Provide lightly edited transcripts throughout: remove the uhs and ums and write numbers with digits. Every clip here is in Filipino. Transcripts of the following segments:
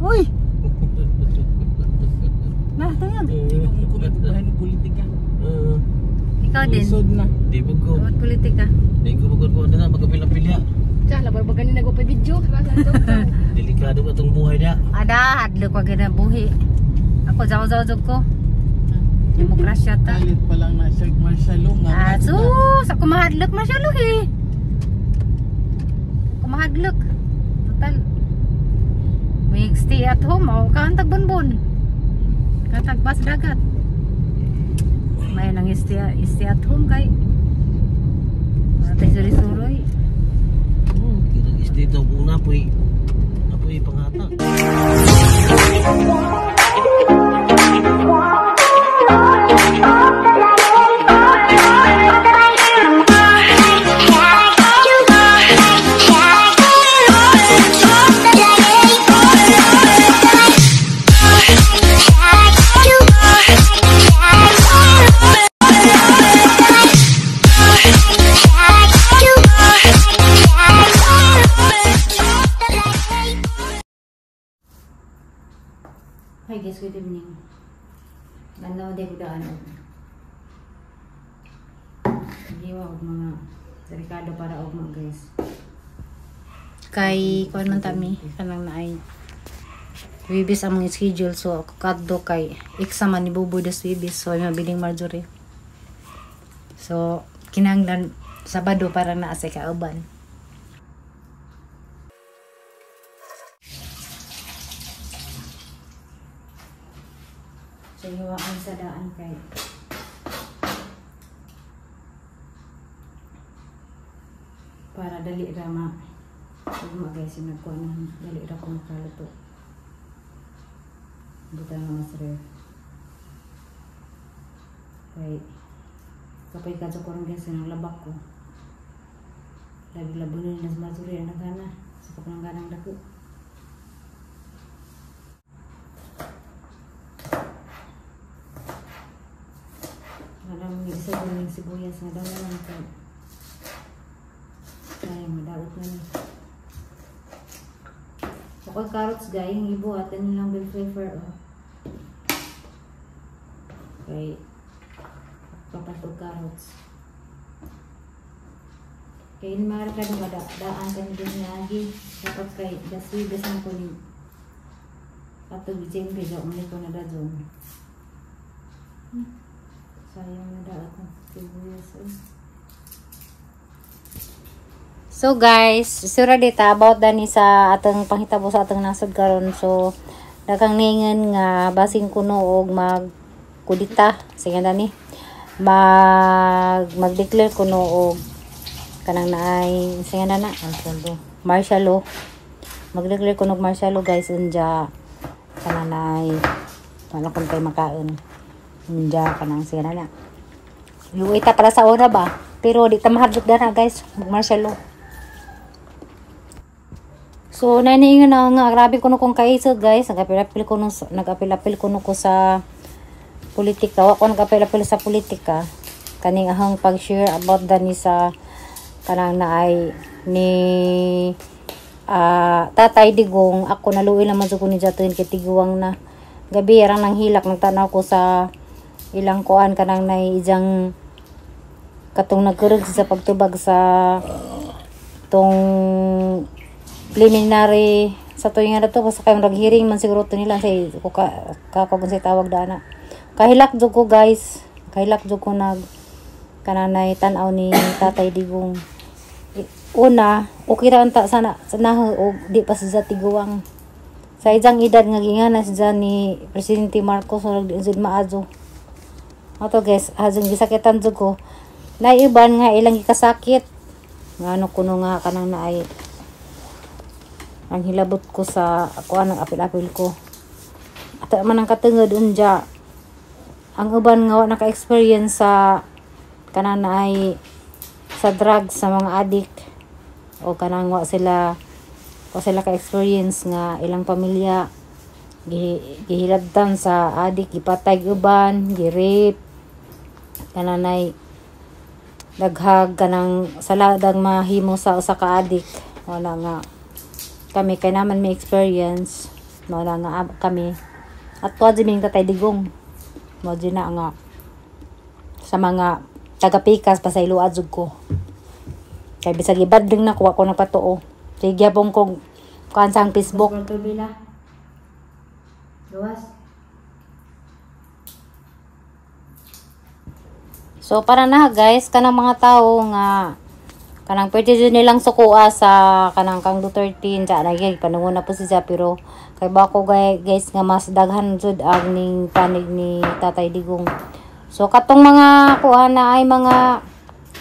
Uy. Nah, tayag. Tingnan ko bahan ng politika. Ikaw din. Isod na. Di ba ko? Buat politika. Di ko magkuhan na magkapila-pilya. Cah, labar bagani nagpa video. Delikado ka itong buhay na. Ada, hadlo ko gina buhi. Ako jaw-jaw ko. Demokrasya ta. Kalit pa lang na siya marsyalo nga. Sus, ako mahadlok masyalo eh. Ako mahadlok. Total. May stay at home, o kantag bonbon. Kantag bas dagat. May nang stay at home kay. Matay suri-suroy. Kirang stay daw kung napoy pangata. Hi guys, good evening. Ganda mo din ko daan. Giwa og mga delikado para og mga guys. Kay kuan man tami kanang naay Wibis ang mga schedule, so kadto kay eksama ni Buboy das Wibis, so may mabiling Marjorie. So kinahanglan Sabado para naa sa kauban. So hiwaan sa daan kay para dali ra guys yung nagkuha na dali ra ko makaluto. Dito na mas rare. Kay kapay ka sa kurang guys yung labak ko. Lagi labunin na sa Marjorie ang nagana sa kapangganang dako. Maraming isa din yung sibuyas na daw naman ito. Kaya madawit na niya. So kung carrots guys, yung ibo at yun lang bell pepper. Okay. Papatog carrots. Kaya yung mga rekado daan ka nito lagi. Dapat kay daswi besang ko ni patog jembe daw ulit ko na dadon. Sayang na daw ako. So guys, sura dita about dani sa atong panghitabo sa atong nasod karon. So daghang ningon nga basing kuno og mag kudita sige dani. Mag-declare kuno og kanang naay sige na martial law. Mag-declare kuno og martial law guys unja kanang naay wala kun kay makaon. Unja kanang sige na. Luwita para sa ora ba? Pero di ta mahadlok dana guys, mag-martial law. So naniingon na nga grabe kuno kong kaisod guys, nag-apil-apil kuno ko sa politika. Wa ko nag-apil-apil sa politika. Kaning ahang pag-share about dani sa kanang naay ni Tatay Digong. Ako naluoy naman sa kuno jatuin kay tiguwang na gabi arang nang hilak nagtanaw ko sa ilang kuan kanang nay ijang katong nagkurog sa pagtubag sa tong preliminary sa tuwing na to basta kayong nag-hearing man siguro to nila say kakakon say tawag dana. Kahilak jud ko guys. Kahilak jud ko nag kananay tan-aw ni Tatay Digong. Una, okay ra anta sana og di pa sa tiguwang. Sa ijang edad nga ginganas dyan ni Presidente Marcos o nagdiinsid maadyo. Ato guys, hazong gisakitan jud ko. Naiban nga ilang ikasakit. Ngano kuno nga kanang naay ang hilabot ko sa ako anang apil-apil ko. Ato man ang katungod unja. Ang uban nga naka-experience sa kanang naay sa drugs sa mga addict o kanang wa sila ka-experience nga ilang pamilya gihilabtan sa addict, gipatay uban, gi-rape, kananay daghag kanang saladang mahimo sa usa ka addict. Wala nga kami kay naman may experience Mao na nga kami. At tuwa jiming tatay digong. Mao na nga sa mga taga-pikas pasaylo adzug ko. Kay bisag ibad ring nakuha ko na patuo. Sige gyapon kog kuan sa Facebook. Luwas. So para na guys kanang mga tao nga kanang pwede din nilang sukua sa kanang kang Duterte sa nagay panungon na po siya pero kay bako guys nga mas daghan jud ang ning panig ni Tatay Digong. So katong mga kuan na ay mga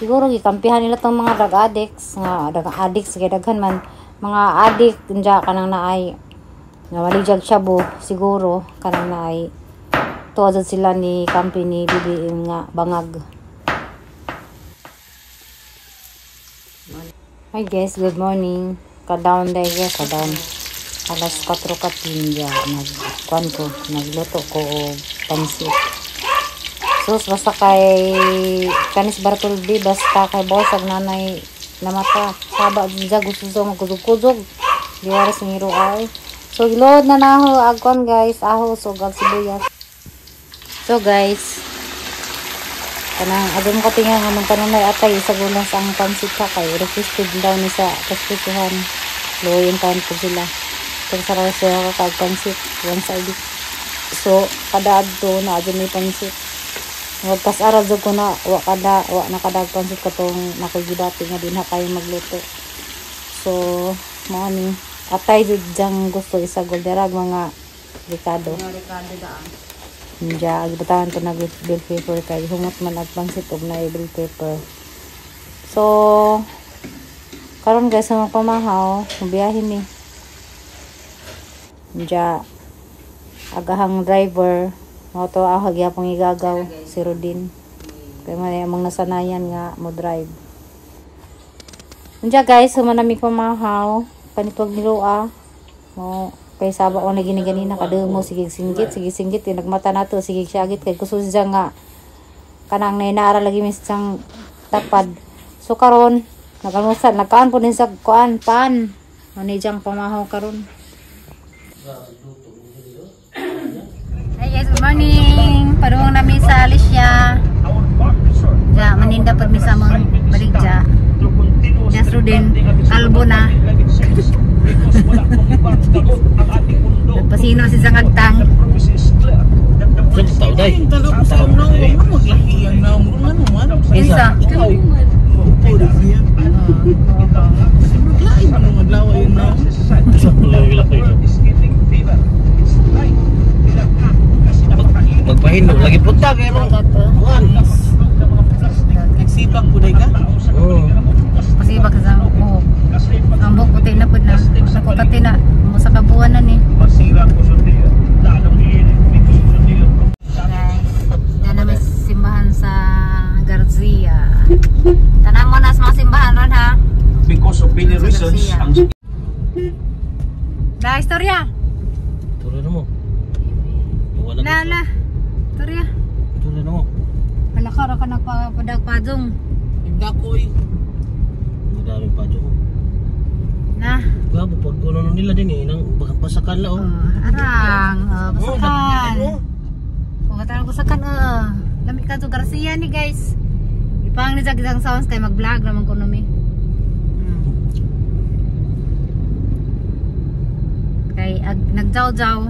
siguro gikampihan nila tong mga drug addicts nga addicts kay daghan man mga addict unja kanang naay nga walijag shabu siguro kanang naay tuwa jud sila ni company BBM nga bangag. Hi guys, good morning. Ka-down day guys, ka-down. Alas 4:15 nagkuan ko, nagluto ko og pansit. Sus basta kay kanis Bartoldi basta kay boss ag nanay namata. Saba dija gusto sa magkudog-kudog. Di waras ngiro ay. So load na naho agkon guys, ahos ug sibuyas. So guys, kanang adun ko tinga nga man kanunay atay sa gulas ang pansit ka kay requested daw ni sa kaspituhan loyin kan po sila kung sarap siya kag pansit one side. So kada adto na adun may pansit magpas ara jud ko na wa na kadag pansit katong nakagibati nga din ha kayo magluto. So mao ni atay jud jang gusto isa golderag mga Ricardo daan. Diya, agibutahan ko na bell paper kay humot man at pangsit og na bell paper. So, karon guys, sa mga pamahaw, mabiyahin ni. Diya, agahang driver, auto ako gyapon igagaw si Rodin. Kay man among nasanayan nga mo drive. Diya guys, sumanami pamahaw, panitwag nilua. Mo kay saba ko na gini-ganina kada mo sige singgit yung nagmata nato sige syagit kay kusog siya nga kanang nainara lagi misang tapad. So karon nagalmusal nagkaan po din sa kuan pan ani jang pamahaw karon. Hey guys, good morning. Padung nami sa Alicia. Ja maninda pud mi sa mong baligja. Jasro din kalbo na. Nagpasino si Sangagtang. Tao day. Isa. Magpahindo lagi punta kay mo. Kuan. Nagsipag po ka? Oo. Pasibag sa buhok. Ang buhok puti na po na. Sa kukati na. Musa kabuhan na ni. Guys, yan namin simbahan sa Garcia. Tanang mo na sa mga simbahan ron ha. Because of many reasons, La istorya. Turo na mo. La. Istorya. Turo na mo. Halakar ka nagpapadagpadong. Nagdakoy. Madaming pa dyan. Na. Gabo pag kuno nila din eh nang pasakan la oh. Arang. Oh, Pasakan. mo. Pagkatapos pasakan Lami ka to Garcia ni guys. Ipang ni Jagisang Sounds kay mag-vlog naman ko numi. Kay nagjaw-jaw.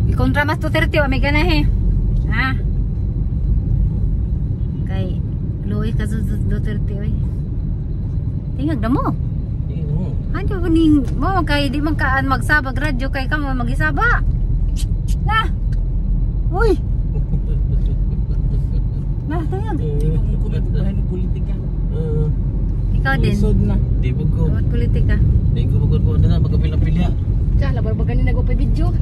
Ikontra mas 230 wa may ganahe. Ha? Kay luoy ka sa 230 oy. Tingag na mo. Ano ba ning mo kay di man kaan magsabag radyo kay kamo magisaba. Na. Uy. Na, tingag. Kulit politika. Ikaw din. Isod na. Di ba ko? Buat politika. Di ko bagod ko na magapila-pilya. Diyan, labar-bagan na nagpa video.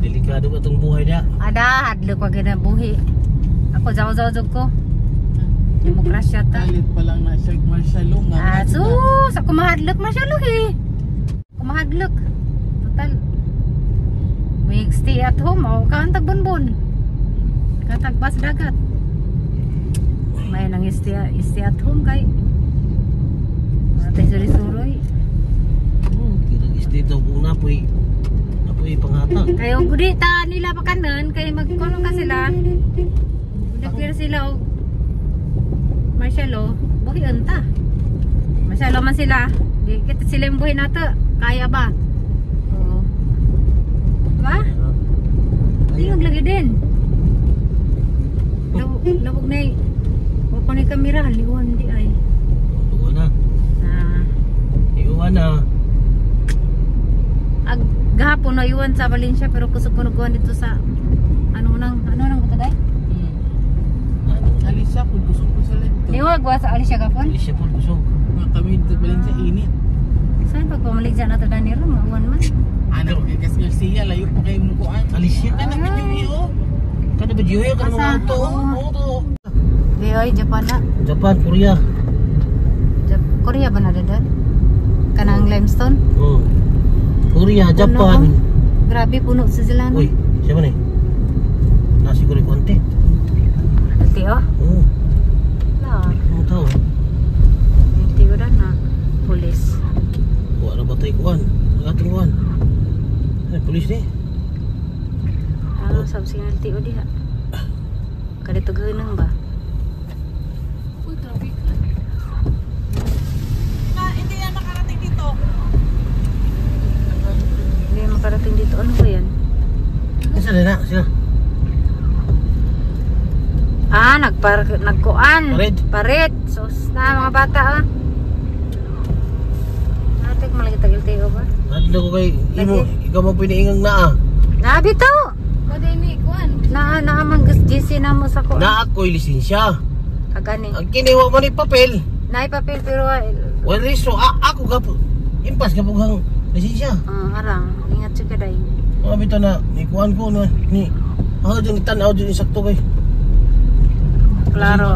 Delikado ka tong buhay niya. Ada hadlo ko gina buhi. Ako jaw-jaw ko. Demokrasya ta. Kalit pa lang na Sir Marshalo nga. Sus, ako mahadlok masyalo eh. Ako mahadlok. Total. May stay at home. O, kaantag bonbon. Katagpas dagat. May nang stay at home kay. Matay suri-suroy. Kirang istito po na po Kayo gudi ta nila pa kanon kay magkuno ka sila. Nagpira sila og Marcelo, buhi unta. Marcelo man sila. Di kita sila yung buhi nato. Kaya ba? Oo. Ba? Tingog lagi din. Labog na eh. Huwag pa na yung kamera. Liwan di ay. Iwan na. Ah. Iwan na. Gahapon na iwan sa Valencia pero kusog ko nagkuhan dito sa ano nang buto day? Alisa po, gusto ko sa lento. Iwag wa sa Alicia gapon. Alicia po gusto. Mga kami dito ba sa init. Saan pag pamalig dyan nato dani ron mawan man. Anak ko kay Garcia, layo pa kayo mo kuan. Alicia? Anak ko yung Kada ba Jiyo? Kada mga auto? Oo to. Di oy Japan na. Japan, Korea. Korea ba na doon? Kanang limestone? Oo. Korea, Japan. Grabe puno sa sila no. Uy, siya ba na eh? Nasi ko rin konti. Ati oh. Oo. La. Ano tao? Ati ko na police. Buwa na batay kuhan. Nagating kuhan. Ay, polis ni. Sab signal ti o diha. Kadto ganang ba? Uy, traffic. Hindi yan makarating dito. Hindi makarating dito. Ano ba yan? Isa na sila. Nagkuan. Pared. Pared. Sos na mga bata ah. Natik malagi tagil-tayo ba? Nadala ko kay imo. Ikaw mo piniingang na ah. Nabi to. Pwede ni kuan. Naamang GC na mo sa ko. Na ako'y lisensya. Kagani. Ang kiniwa mo ni papel. Naay papel pero Well, resto. Ako gapo. Impas kapag hang lisensya. harang. Ingat siya kaday. Mga bito na, ikuhan ko na, ni, ako dyan itanaw dyan isakto kay. Klaro.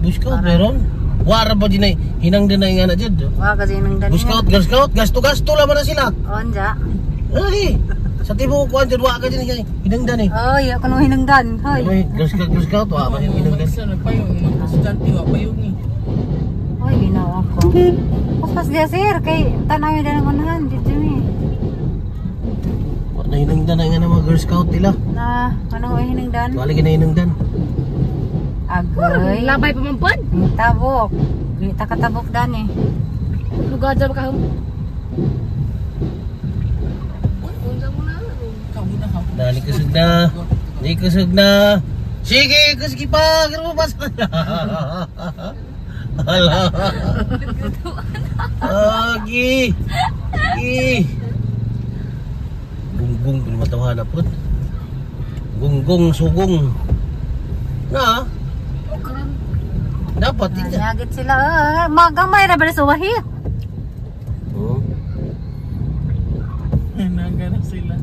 Buskout, meron? Wara ba dyan ay, hinang din na nga na dyan. Wa kasi nang dani. Buskout, gasto-gasto lang na sila. Onja. Ay, sa tibo ko kuhan dyan, waka dyan, hinang dan eh. Oh, ya kuno hinungdan. Hoy. Ay, Girl Scout, waka hinang dan. Isa na pa yung mga estudyante, wa pa yung ni. Hoy, ginawa ko. Pas dia sir kay tanawin na naman dito ni. Na hinang dan na nga na mga Girl Scout nila. Na ano ay hinungdan? Wala na hinang dan. Agoy. Labay pa man pod. Tabok. Di ta katabok dan eh. Lugar dyan ka hum. Unsa mo na? Kamu na ha. Dali kasag na. Di kasag na. Sige, kasagi pa. Kaya mo pas. Hala. Agi. Gunggong pinamatawa na po. Gunggong, sugong. Na? Dapat din yan. Nyagit sila. Magamay na ba sa wahi? Oh. Nagana sila.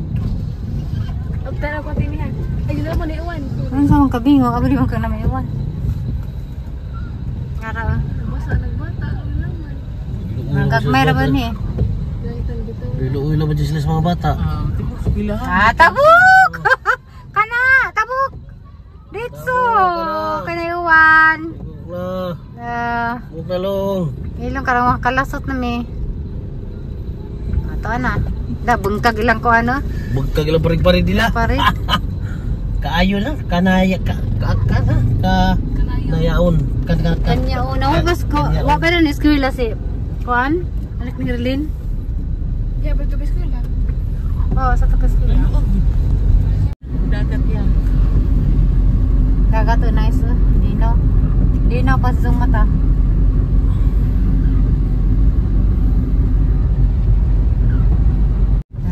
Pagtara ko tinihan. Ayun na mo na iwan. Ano sa mga kabingo? Abali mo ka na may iwan. Kara. Nagbata. Ano naman? Nagagmay na ba niya? Ulo-ulo ba dyan sila sa mga bata? Tibok sa pilahan. Tabuk! Kana! Tabuk! Ditso! Kana iwan. Huwag na long. Ilang karang kalasot na mi. Ato na. Bungkag ilang ko ano? Bugkag ilang parig-parig nila. Parit. Kaayo lang. Kanaya. Kanayaon. Kanya una. Hugas ko. Huwag ka rin eskwila si Juan. Anak ni Erlin. Yeah, betul ke sekolah? Oo, sa takas ko. Dagat yan. Dagat to nice. Dino. Dino pa sa mata.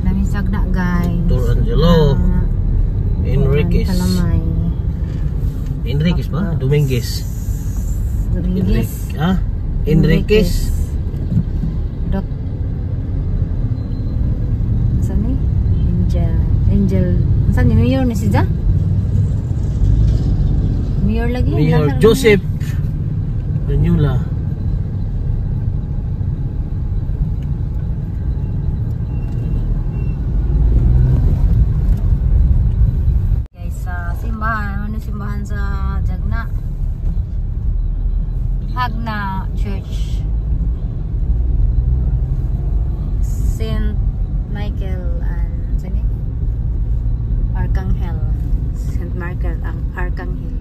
Namin sagna guys. Tour Angelo. Enriquez. Salamay. Enriquez ba? Dominguez. Rodriguez. Ha? Enriquez. Dok. Saan ni? Angel. Saan ni? Mayor ni si Ja? Mayor lagi? Mayor Nasa- Joseph Danula. Guys, sa simbahan. Ano simbahan sa Jagna? Hagna Church. Saint Michael and Marker ang Arcangel.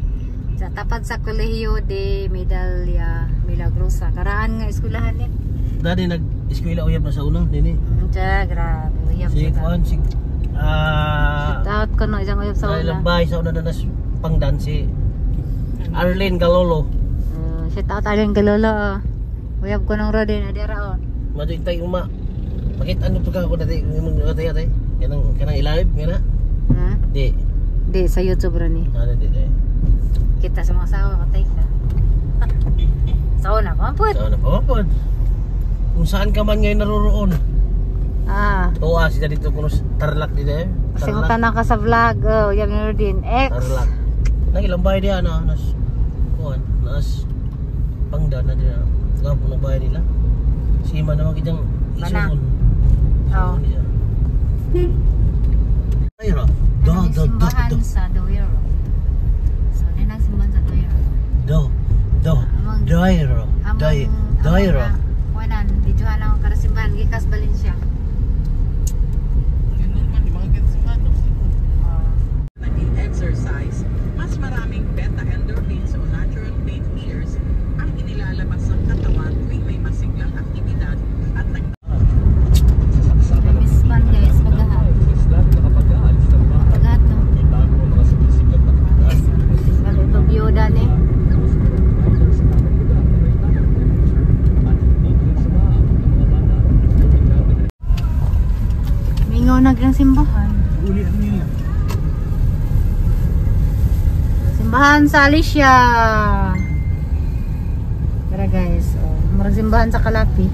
Sa tapat sa Colegio de Medalla Milagrosa. Karaan nga eskwelahan din. Dati nag-eskwela uyab na sa una, dini. Tiya, grabe. Uyab Si kita. Juan, si... Taot ko no, isang uyab sa una. Labay sa una na nas pangdan si Arlene Galolo. Si taot alin galolo. Uyab ko ng rodin, adira o. Matintay uma. Bakit ano to ka ako dati? Ate. Kanang ilawib, nga na? Ha? Di. Di, sa YouTube rin eh. Ano di. Kita sa mga asawa, katay ka. Sa una, pamapot. Saan na pamapod? Kung saan ka man ngayon naroroon. Tuwa siya dito kung Tarlac dito eh. Kasi kung tanong ka sa vlog, uyab ni rodin. X. Tarlac. Nang ilang bahay diyan na. Nas pangdan na diyan. Gapon na bahay nila. Si Ima naman kitang isuon. Oo. Ayro. Simbahan sa Doiro. So, ninang simbahan sa Doiro. Doiro. Doiro. Wanan, videohan ako para simbahan. Gikas Valencia. Naging exercise, mas maraming beta-endorphins o natural pain killers ang inilalabas ng katawan tuwing may masiglang aktibidad at Miss Pan guys, paghahat. Paghahat no. Well, ito biyuda ni. Mingaw na ng simbahan. Simbahan sa Alicia. Tara guys, murag simbahan sa Kalapi.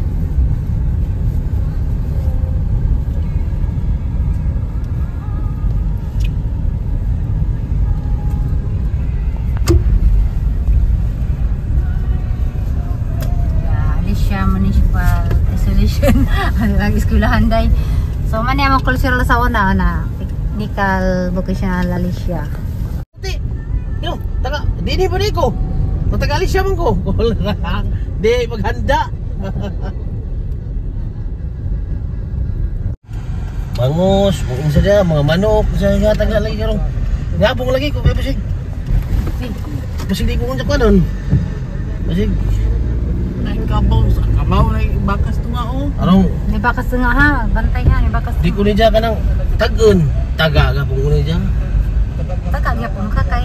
Alicia Municipal Isolation. Ano lang eskwelahan day. So man yung cultural sa una na Technical Vocational Alicia. Yo, taga, dini ba ko? Matagali siya man ko. Di maghanda. Bangus, buong sa dyan, mga manok, sa taga lagi karong. Ngabong lagi ko, kaya basig. Basig di ko kung sa nun. Basig. kabaw na bakas to nga oh. Anong, Ni bakas nga ha, bantay ha, ni bakas. di ko ni dyan ka ng tagun. Taga ka kung ni dyan. Taka gyapon ka kay.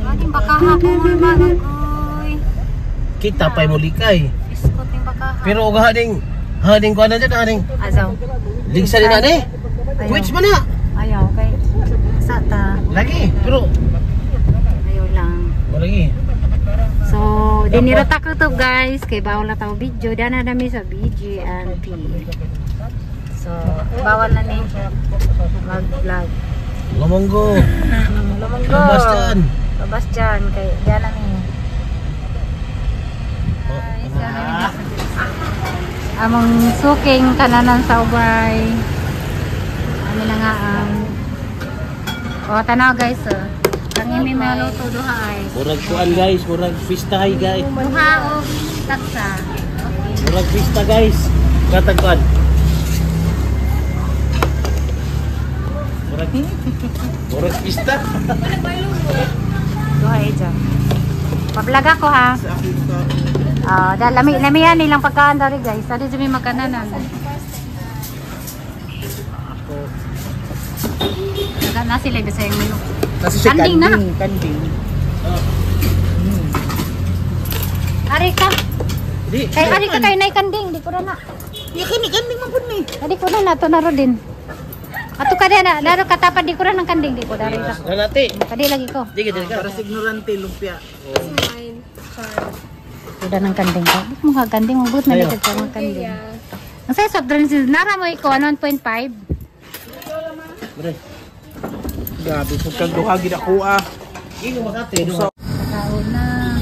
Ading baka hapon man agoy. Kita pa'y mulikay. Iskot ning baka. Pero og hading ko na dyan, hading. Azaw. Ligsa din na ni. Twitch man na. Ayaw kay. Sata. Lagi, pero Ayaw lang. lagi. So, dinirata ko to guys, kay bawal na tao video. Dana nami sa BGNP. So, bawal na ni mag-vlog. Lumonggo. Lumanggo. Labas dyan. Labas dyan, kay dana ni. Among suking kananan sa ubay. Ano na nga ang tanaw guys. Ang imi maluto duha ay. Murag kuan guys, murag pista hay guys. Duha o taksa. Okay. Murag pista guys. Katagkuan. Murag pista. Duha ay dyan. Pablag ako ha. Lami yan nilang pagkaan dari guys. Sari dyan may magkananan. Naga na sila sa yung menu. Kanding na. Kanding. Ari ka. Di. Kay ari ka kay nay kanding. Di ko na na. Ya kanding man pud ni. Di ko na to na ro din. Ato ka na. Laro katapad di ko na ng kanding. Di ko dari ka. Nanati. Kadi lagi ko. Di ka Para ignorante lumpia. Udah ng kanding ko. Buk mo ka kanding mo. But na ka mga kanding. Ang sa soft drinks nara mo iko 1.5. Bre. Grabe pud kag duha gid ako ah. Ino makate do. Kakaon na.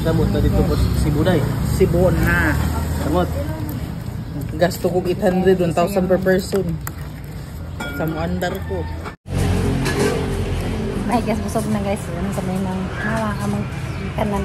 Damot na dito po si Buday. Sibon na. Damot. Gasto ko 800, 1,000 per person. Sa muandar ko. Ay guys, busog na guys. Ano sa may nang nawa among kanan.